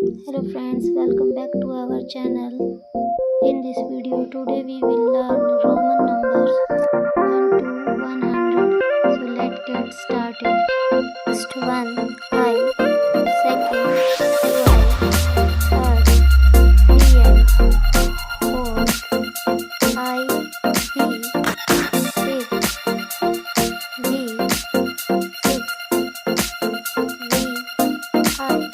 Hello friends, welcome back to our channel. In this video today we will learn Roman numbers 1 to 100. So let's get started. First one I, second 2I, third 3I, fourth I, B, fifth V, sixth V, I.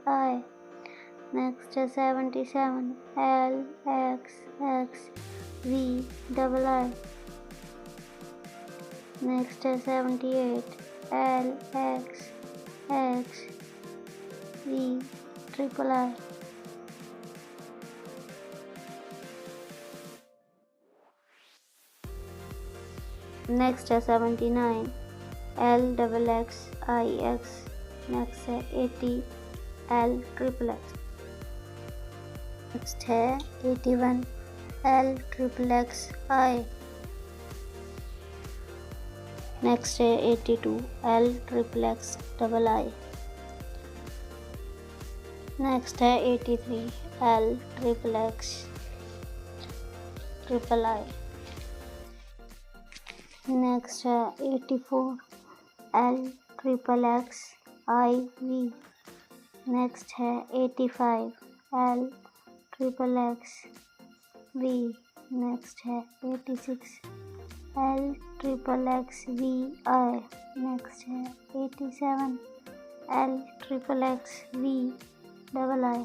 I. Next 77 L X X V double I. Next 78 L X X V triple I. Next 79 L double X I X. Next 80 L triple X. Next 81 L triple X I. Next 82 L triple X double I. Next 83 L triple X triple I. Next 84 L triple X I V. Next 85 L triple X V. Next 86 L triple X V I. Next 87 L triple X V double I.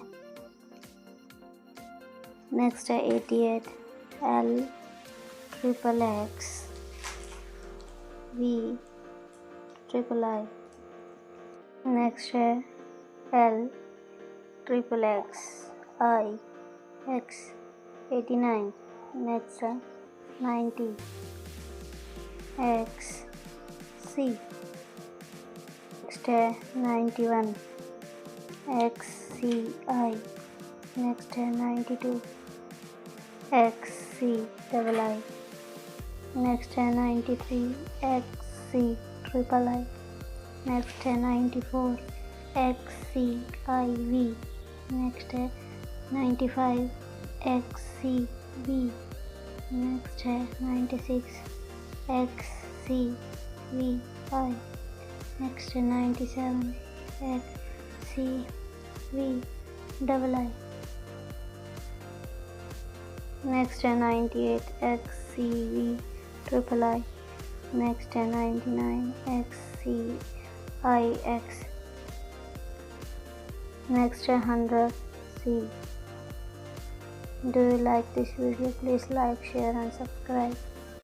Next 88 L triple X V triple I. Next L triple X I X 89. Next 90 X C. Next 91 X C I. Next 92 X C double I. Next 93 X C triple I. Next 94 X C I V. Next 95 X C V. Next 96 X C V I. Next 97 X C V double I. Next 98 X C V triple I. Next 99 X C I X. Next 100 C. Do you like this video? Please like, share and subscribe.